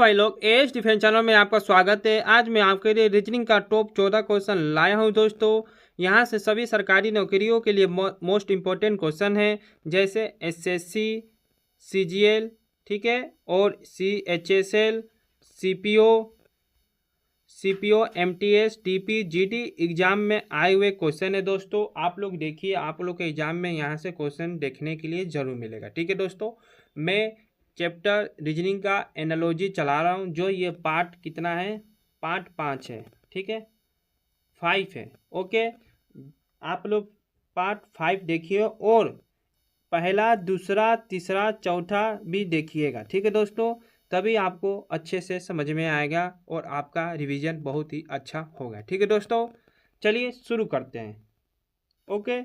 भाई लोग, as defence channel में आपका स्वागत है। आज मैं आपके लिए रीजनिंग का टॉप 14 क्वेश्चन लाया हूं दोस्तों। यहां से सभी सरकारी नौकरियों के लिए मोस्ट इम्पोर्टेंट क्वेश्चन है, जैसे एसएससी, सीजीएल, ठीक है, और CHSL, CPO, MTS, TP, GD exam में आए हुए क्वेश्चन है दोस्तों। आप लोग देखिए, आप लोग के एग्जाम में यहाँ से क्वेश्चन देखने के लिए जरूर मिलेगा। ठीक है दोस्तों, मैं चैप्टर रीजनिंग का एनालॉजी चला रहा हूँ। जो ये पार्ट कितना है, पार्ट 5 है, ठीक है, 5 है। ओके, आप लोग पार्ट 5 देखिए और पहला, दूसरा, तीसरा, चौथा भी देखिएगा। ठीक है दोस्तों, तभी आपको अच्छे से समझ में आएगा और आपका रिवीजन बहुत ही अच्छा होगा। ठीक है दोस्तों, चलिए शुरू करते हैं। ओके,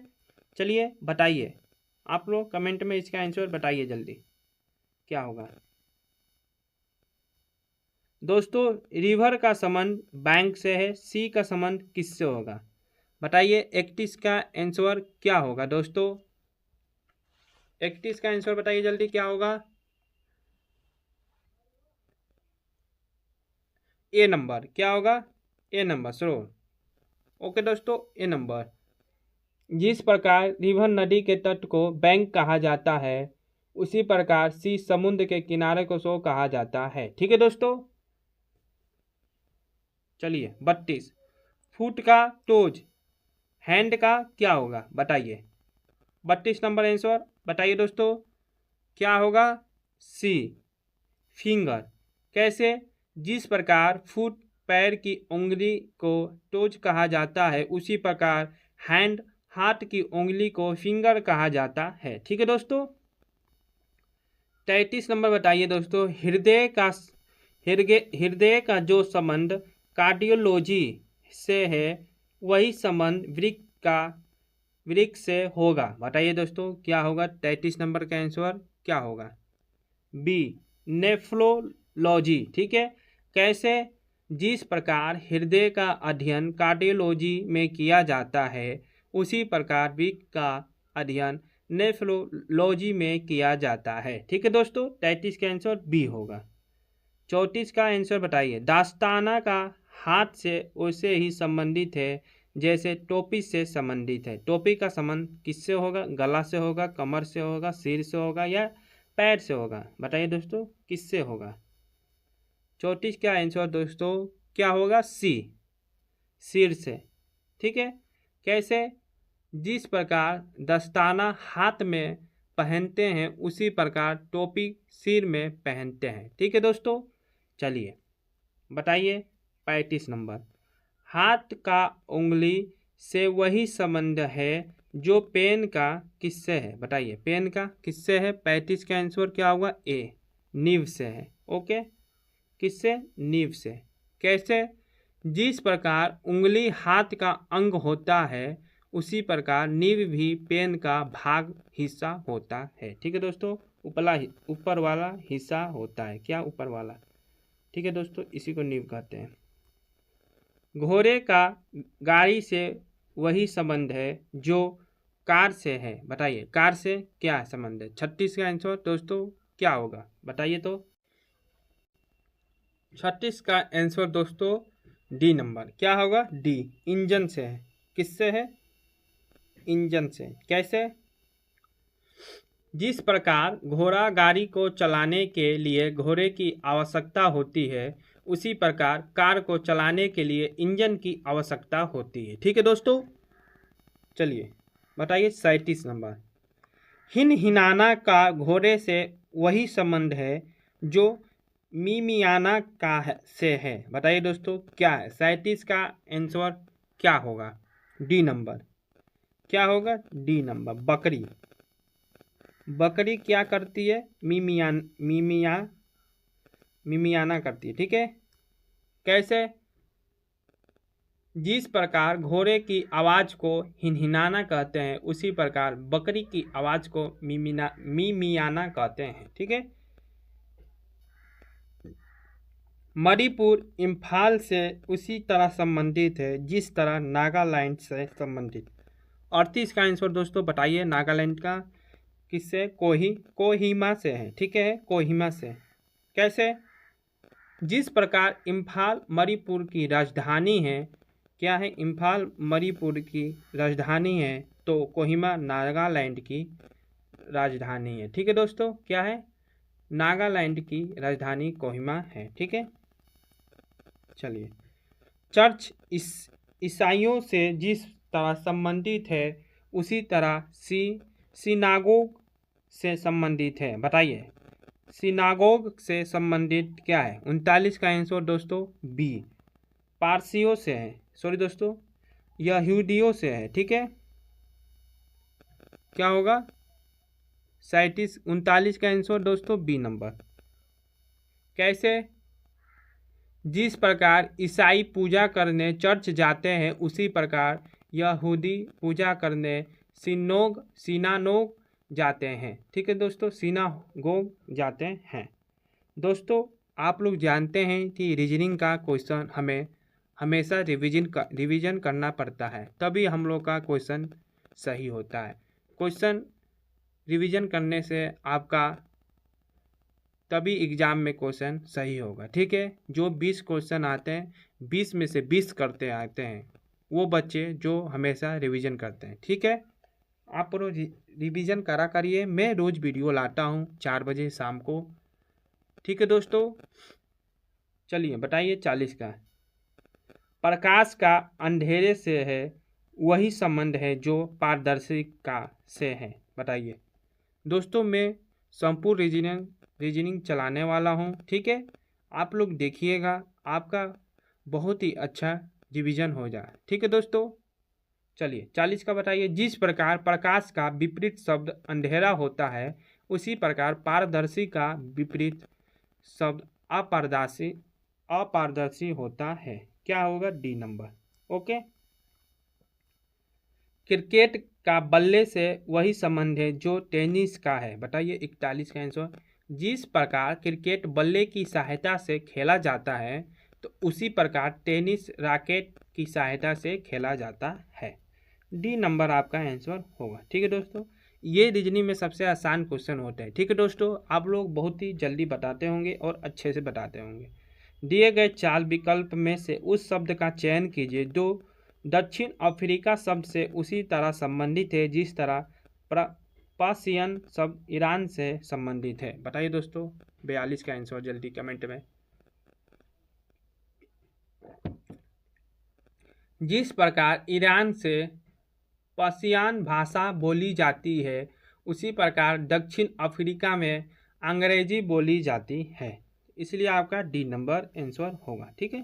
चलिए बताइए, आप लोग कमेंट में इसका आंसर बताइए जल्दी, क्या होगा दोस्तों। रिवर का संबंध बैंक से है, सी का संबंध किससे होगा बताइए। 31 का आंसर क्या होगा दोस्तों? 31 का आंसर बताइए जल्दी, क्या होगा? ए नंबर, क्या होगा? ए नंबर श्रो। ओके दोस्तों, ए नंबर। जिस प्रकार रिवर नदी के तट को बैंक कहा जाता है, उसी प्रकार सी समुद्र के किनारे को सो कहा जाता है। ठीक है दोस्तों, चलिए 32 फुट का टोज हैंड का क्या होगा बताइए। 32 नंबर आंसर बताइए दोस्तों, क्या होगा? सी फिंगर। कैसे? जिस प्रकार फुट पैर की उंगली को टोज कहा जाता है, उसी प्रकार हैंड हाथ की उंगली को फिंगर कहा जाता है। ठीक है दोस्तों, 33 नंबर बताइए दोस्तों, हृदय का जो संबंध कार्डियोलॉजी से है, वही संबंध वृक्क से होगा बताइए दोस्तों, क्या होगा? 33 नंबर का आंसर क्या होगा? B nephrology. ठीक है, कैसे? जिस प्रकार हृदय का अध्ययन कार्डियोलॉजी में किया जाता है, उसी प्रकार वृक्क का अध्ययन नेफ्रोलॉजी में किया जाता है। ठीक है दोस्तों, 33 का आंसर बी होगा। 34 का आंसर बताइए। दास्ताना का हाथ से वैसे ही संबंधित है जैसे टोपी से संबंधित है। टोपी का संबंध किससे होगा? गला से होगा, कमर से होगा, सिर से होगा या पैर से होगा बताइए दोस्तों, किससे होगा? 34 का आंसर दोस्तों क्या होगा? सी सिर से। ठीक है, कैसे? जिस प्रकार दस्ताना हाथ में पहनते हैं, उसी प्रकार टोपी सिर में पहनते हैं। ठीक है दोस्तों, चलिए बताइए 35 नंबर। हाथ का उंगली से वही संबंध है जो पेन का किससे है बताइए। पेन का किससे है? 35 का आंसर क्या होगा? ए नीव से है। ओके, किससे? नीव से। कैसे? जिस प्रकार उंगली हाथ का अंग होता है, उसी प्रकार नीव भी पेन का भाग हिस्सा होता है। ठीक है दोस्तों, ऊपर वाला हिस्सा होता है। क्या? ऊपर वाला। ठीक है दोस्तों, इसी को नीव कहते हैं। घोड़े का गाड़ी से वही संबंध है जो कार से है बताइए। कार से क्या संबंध है? 36 का आंसर दोस्तों क्या होगा बताइए। तो 36 का आंसर दोस्तों डी नंबर, क्या होगा? डी इंजन से है। किससे है? इंजन से। कैसे? जिस प्रकार घोड़ा गाड़ी को चलाने के लिए घोड़े की आवश्यकता होती है, उसी प्रकार कार को चलाने के लिए इंजन की आवश्यकता होती है। ठीक है दोस्तों, चलिए बताइए 37 नंबर। हिनहिनाना का घोड़े से वही संबंध है जो मिमियाना का से है बताइए दोस्तों, क्या है? 37 का आंसर क्या होगा? डी नंबर, क्या होगा? डी नंबर, बकरी। बकरी क्या करती है? मिमियाना करती है। ठीक है, कैसे? जिस प्रकार घोड़े की आवाज को हिनहिनाना कहते हैं, उसी प्रकार बकरी की आवाज को मिमियाना कहते हैं। ठीक है, मणिपुर इम्फाल से उसी तरह संबंधित है जिस तरह नागालैंड से संबंधित। 38 का आंसर दोस्तों बताइए, नागालैंड का किससे? कोहिमा से है। ठीक है, कोहिमा से। कैसे? जिस प्रकार इम्फाल मणिपुर की राजधानी है, क्या है, इम्फाल मणिपुर की राजधानी है, तो कोहिमा नागालैंड की राजधानी है। ठीक है दोस्तों, क्या है, नागालैंड की राजधानी कोहिमा है। ठीक है, चलिए, चर्च ईसाइयों से जिस तरह संबंधित है उसी तरह सिनागोग से संबंधित है। बताइए, सिनागोग से संबंधित क्या है? 39 का आंसर दोस्तों बी, पारसियों से है, सॉरी दोस्तों, यहूदियों से है। ठीक है, क्या होगा? 39 का आंसर दोस्तों बी नंबर। कैसे? जिस प्रकार ईसाई पूजा करने चर्च जाते हैं उसी प्रकार यहूदी पूजा करने सिनागोग जाते हैं। ठीक है दोस्तों, सिनागोग जाते हैं। दोस्तों, आप लोग जानते हैं कि रीजनिंग का क्वेश्चन हमें हमेशा रिवीजन करना पड़ता है, तभी हम लोग का क्वेश्चन सही होता है। क्वेश्चन रिवीजन करने से आपका तभी एग्ज़ाम में क्वेश्चन सही होगा। ठीक है, जो 20 क्वेश्चन आते हैं 20 में से 20 करते आते हैं वो बच्चे जो हमेशा रिवीजन करते हैं। ठीक है, आप रोज रिवीजन करा करिए। मैं रोज़ वीडियो लाता हूँ 4 बजे शाम को। ठीक है दोस्तों, चलिए बताइए 40 का। प्रकाश का अंधेरे से है वही संबंध है जो पारदर्शिता से है। बताइए दोस्तों, मैं संपूर्ण रीजनिंग चलाने वाला हूँ। ठीक है, आप लोग देखिएगा, आपका बहुत ही अच्छा रिवीजन हो जाए। ठीक है दोस्तों, चलिए 40 का बताइए। जिस प्रकार प्रकाश का विपरीत शब्द अंधेरा होता है उसी प्रकार पारदर्शी का विपरीत शब्द अपारदर्शी होता है। क्या होगा? D number. ओके, क्रिकेट का बल्ले से वही संबंध है जो टेनिस का है। बताइए 41 का आंसर। जिस प्रकार क्रिकेट बल्ले की सहायता से खेला जाता है तो उसी प्रकार टेनिस रैकेट की सहायता से खेला जाता है। डी नंबर आपका आंसर होगा। ठीक है दोस्तों, ये रीजनिंग में सबसे आसान क्वेश्चन होता है। ठीक है दोस्तों, आप लोग बहुत ही जल्दी बताते होंगे और अच्छे से बताते होंगे। दिए गए 4 विकल्प में से उस शब्द का चयन कीजिए जो दक्षिण अफ्रीका शब्द से उसी तरह संबंधित है जिस तरह पर्शियन शब्द ईरान से संबंधित है। बताइए दोस्तों 42 का आंसर जल्दी कमेंट में। जिस प्रकार ईरान से पर्शियन भाषा बोली जाती है उसी प्रकार दक्षिण अफ्रीका में अंग्रेजी बोली जाती है, इसलिए आपका डी नंबर आंसर होगा। ठीक है,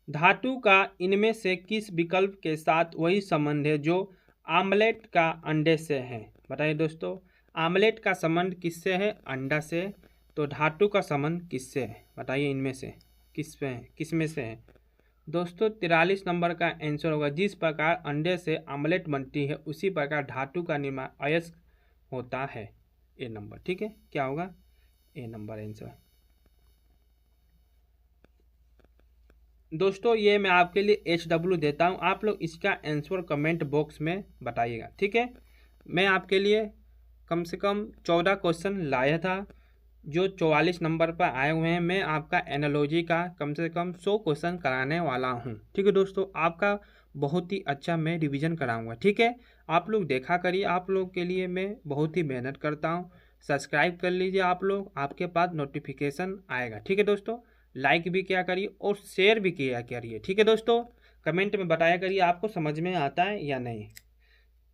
धातु का इनमें से किस विकल्प के साथ वही संबंध है जो आमलेट का अंडे से है? बताइए दोस्तों, आमलेट का संबंध किससे है? अंडा से। तो धातु का संबंध किससे है? बताइए इनमें से किस में से है? दोस्तों 43 नंबर का आंसर होगा। जिस प्रकार अंडे से आमलेट बनती है उसी प्रकार धातु का निर्माण अयस्क होता है। ए नंबर। ठीक है, क्या होगा? ए नंबर आंसर। दोस्तों ये मैं आपके लिए HW देता हूँ, आप लोग इसका आंसर कमेंट बॉक्स में बताइएगा। ठीक है, मैं आपके लिए कम से कम 14 क्वेश्चन लाया था जो 44 नंबर पर आए हुए हैं। मैं आपका एनालॉजी का कम से कम 100 क्वेश्चन कराने वाला हूं। ठीक है दोस्तों, आपका बहुत ही अच्छा मैं रिवीजन कराऊंगा। ठीक है, आप लोग देखा करिए, आप लोग के लिए मैं बहुत ही मेहनत करता हूं। सब्सक्राइब कर लीजिए आप लोग, आपके पास नोटिफिकेशन आएगा। ठीक है दोस्तों, लाइक भी किया करिए और शेयर भी किया करिए। ठीक है दोस्तों, कमेंट में बताया करिए आपको समझ में आता है या नहीं।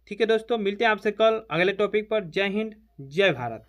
ठीक है दोस्तों, मिलते हैं आपसे कल अगले टॉपिक पर। जय हिंद, जय भारत।